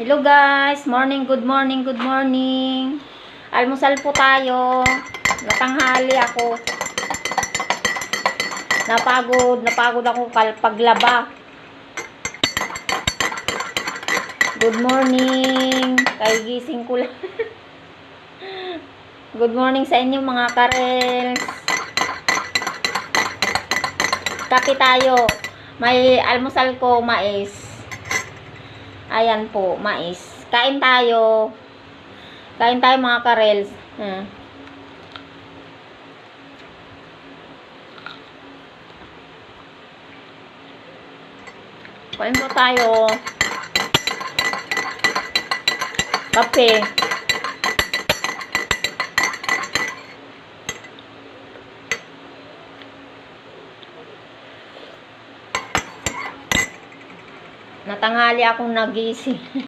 Hello guys, morning, good morning, good morning. Almusal po tayo. Natanghali ako. Napagod ako paglaba. Good morning. Kay gising ko lang. Good morning sa inyo mga karels. Kape tayo. May almusal ko, mais. Ayan po, mais. Kain tayo. Kain tayo mga karels. Kain po tayo. Kape. Natanghali akong nagising.